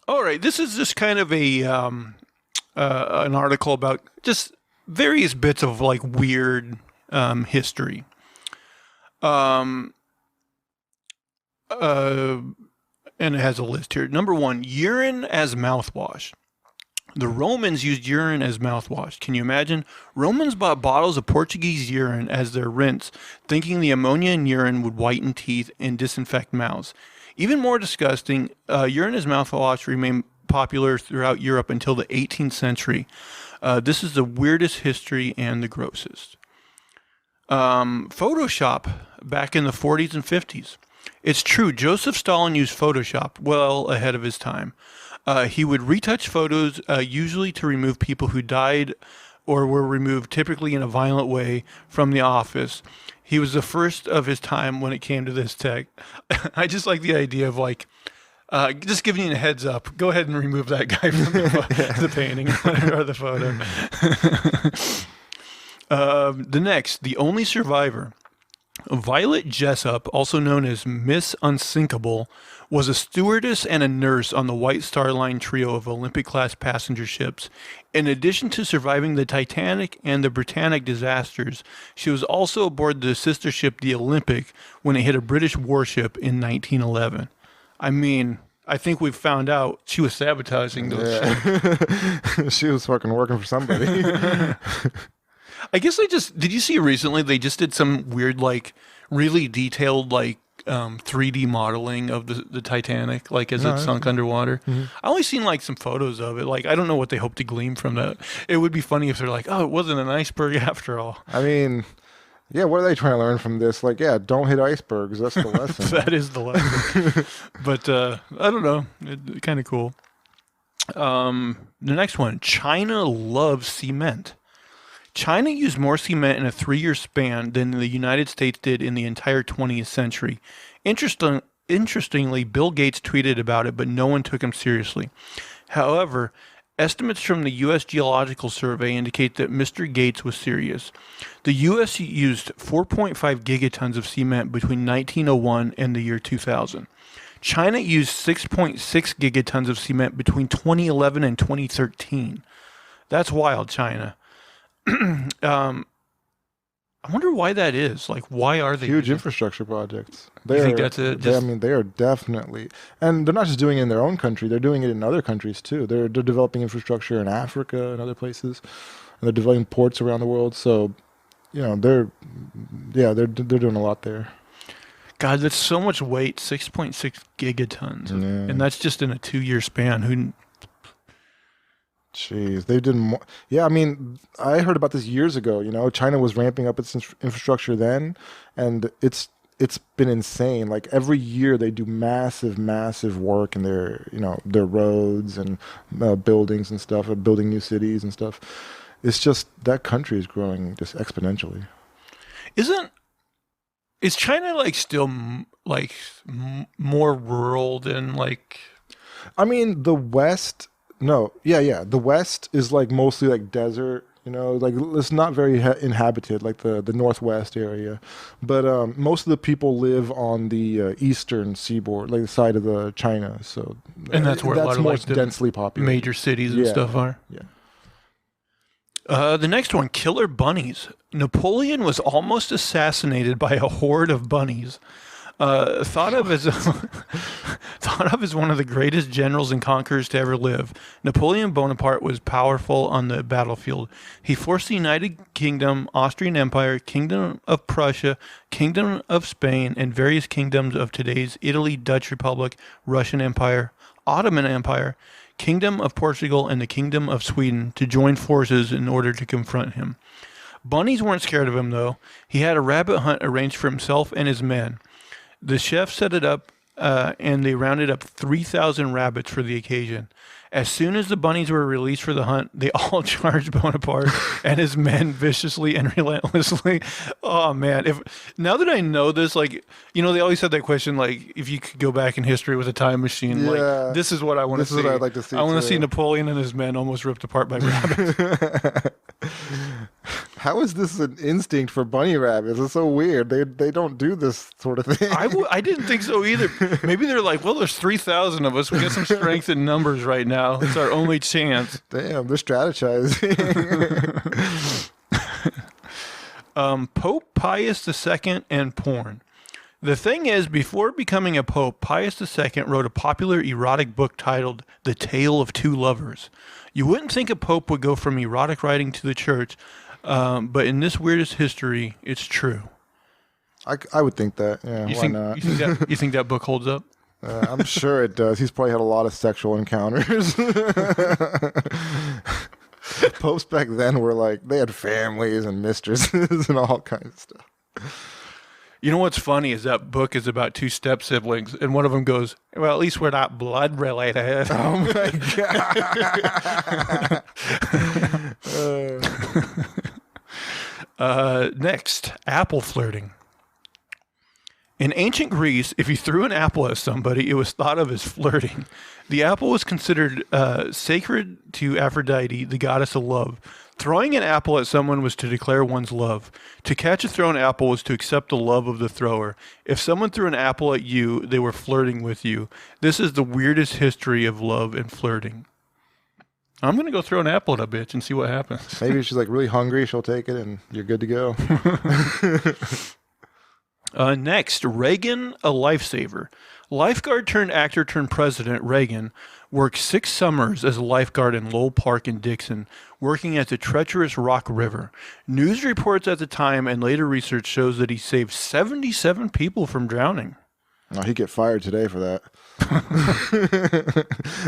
All right, this is just kind of a an article about just various bits of like weird history. Um, uh, and it has a list here. Number one, urine as mouthwash. The Romans used urine as mouthwash. Can you imagine? Romans bought bottles of Portuguese urine as their rinse, thinking the ammonia in urine would whiten teeth and disinfect mouths. Even more disgusting, urine as mouthwash remained popular throughout Europe until the 18th century. This is the weirdest history and the grossest. Photoshop back in the 40s and 50s. It's true, Joseph Stalin used Photoshop well ahead of his time. He would retouch photos, usually to remove people who died or were removed, typically in a violent way, from the office. He was the first of his time when it came to this tech. I just like the idea of like, just giving you a heads up. Go ahead and remove that guy from the painting or the photo. The only survivor. Violet Jessup, also known as Miss Unsinkable, was a stewardess and a nurse on the White Star Line trio of Olympic-class passenger ships. In addition to surviving the Titanic and the Britannic disasters, she was also aboard the sister ship the Olympic when it hit a British warship in 1911. I mean, I think we've found out she was sabotaging those ships. She was fucking working for somebody. I guess did you see recently they just did some weird, like, really detailed, like, 3D modeling of the Titanic, like as it sunk underwater. Mm-hmm. I only seen like some photos of it. Like, I don't know what they hope to glean from that. It would be funny if they're like, oh, it wasn't an iceberg after all. I mean, yeah, what are they trying to learn from this? Like, yeah, don't hit icebergs. That's the lesson. That is the lesson. But I don't know. Kind of cool. The next one, China loves cement. China used more cement in a 3-year span than the United States did in the entire 20th century. Interestingly, Bill Gates tweeted about it, but no one took him seriously. However, estimates from the U.S. Geological Survey indicate that Mr. Gates was serious. The U.S. used 4.5 gigatons of cement between 1901 and the year 2000. China used 6.6 gigatons of cement between 2011 and 2013. That's wild, China. I wonder why that is. Like, why are they huge infrastructure projects? You think that's it? I mean, they are definitely, and they're not just doing it in their own country. They're doing it in other countries too. They're developing infrastructure in Africa and other places, and they're developing ports around the world. So, you know, they're doing a lot there. God, that's so much weight. 6.6 gigatons, and that's just in a 2-year span. Jeez, they did more. Yeah, I mean, I heard about this years ago. You know, China was ramping up its infrastructure then, and it's been insane. Like every year, they do massive work in their roads and buildings and stuff, building new cities and stuff. It's just that country is growing just exponentially. Is China like still like more rural than like? I mean, the West. No, yeah. The West is like mostly like desert, you know, like it's not very inhabited, like the Northwest area. But most of the people live on the eastern seaboard, like the side of the China. So and that's where a lot of more like densely populated major cities and stuff are. Yeah. The next one, killer bunnies. Napoleon was almost assassinated by a horde of bunnies. Thought of as one of the greatest generals and conquerors to ever live, Napoleon Bonaparte was powerful on the battlefield. He forced the United Kingdom, Austrian Empire, Kingdom of Prussia, Kingdom of Spain, and various kingdoms of today's Italy, Dutch Republic, Russian Empire, Ottoman Empire, Kingdom of Portugal, and the Kingdom of Sweden to join forces in order to confront him. Bunnies weren't scared of him, though. He had a rabbit hunt arranged for himself and his men. The chef set it up, and they rounded up 3,000 rabbits for the occasion. As soon as the bunnies were released for the hunt, they all charged Bonaparte and his men viciously and relentlessly. Oh, man. Now that I know this, like, you know, they always had that question, like, if you could go back in history with a time machine, like, this is what I want to see. This is what I'd like to see, I want to see Napoleon and his men almost ripped apart by rabbits. How is this an instinct for bunny rabbits? It's so weird. They don't do this sort of thing. I didn't think so either. Maybe they're like, well, there's 3,000 of us. We got some strength in numbers right now. It's our only chance. Damn, they're strategizing. Pope Pius II and porn. The thing is, before becoming a pope, Pius II wrote a popular erotic book titled The Tale of Two Lovers. You wouldn't think a pope would go from erotic writing to the church, but in this weirdest history, it's true. I would think that. Yeah, why not? You think that book holds up? I'm sure it does. He's probably had a lot of sexual encounters. Popes back then were like, they had families and mistresses and all kinds of stuff. You know what's funny is that book is about two step siblings, and one of them goes, "Well, at least we're not blood related." Oh my god! Next, apple flirting. In ancient Greece, if you threw an apple at somebody, it was thought of as flirting. The apple was considered sacred to Aphrodite, the goddess of love. Throwing an apple at someone was to declare one's love. To catch a thrown apple was to accept the love of the thrower. If someone threw an apple at you, they were flirting with you. This is the weirdest history of love and flirting. I'm going to go throw an apple at a bitch and see what happens. Maybe if she's like really hungry, she'll take it and you're good to go. Next, Reagan, a lifesaver. Lifeguard turned actor turned president Reagan worked 6 summers as a lifeguard in Lowell Park in Dixon, working at the treacherous Rock River. News reports at the time and later research shows that he saved 77 people from drowning. Oh, he'd get fired today for that.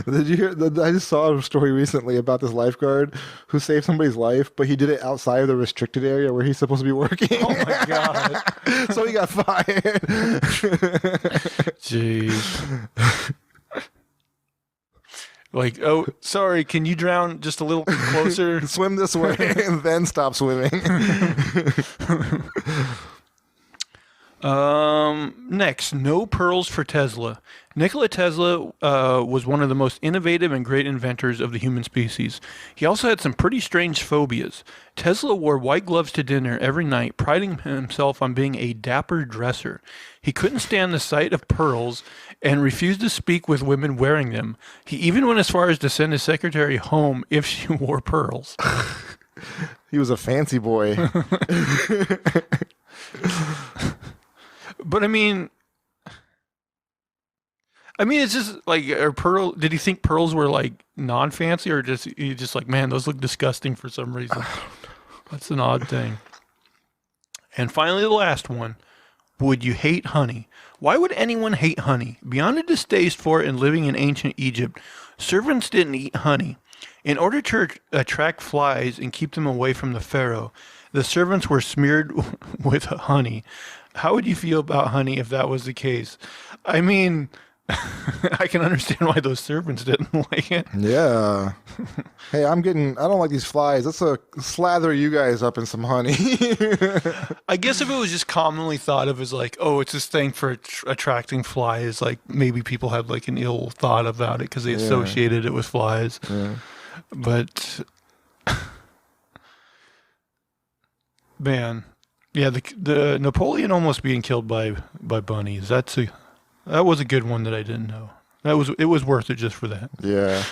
Did you hear? I just saw a story recently about this lifeguard who saved somebody's life, but he did it outside of the restricted area where he's supposed to be working. Oh my god! So he got fired. Jeez. Like, oh, sorry, can you drown just a little closer? Swim this way and then stop swimming. Next, no pearls for Tesla. Nikola Tesla was one of the most innovative and great inventors of the human species. He also had some pretty strange phobias. Tesla wore white gloves to dinner every night, priding himself on being a dapper dresser. He couldn't stand the sight of pearls and refused to speak with women wearing them. He even went as far as to send his secretary home if she wore pearls. He was a fancy boy. But I mean, it's just like, did he think pearls were like non-fancy, or just he just like, man, those look disgusting for some reason? That's an odd thing. And finally, the last one. Would you hate honey? Why would anyone hate honey? Beyond a distaste for it and living in ancient Egypt, servants didn't eat honey. In order to attract flies and keep them away from the pharaoh, the servants were smeared with honey. How would you feel about honey if that was the case? I mean, I can understand why those servants didn't like it. Yeah. Hey, I don't like these flies. Let's slather you guys up in some honey. I guess if it was just commonly thought of as like, oh, it's this thing for attracting flies, like maybe people had like an ill thought about it because they associated it with flies. Yeah. But, man, yeah, the Napoleon almost being killed by bunnies. That was a good one that I didn't know. It was worth it just for that. Yeah.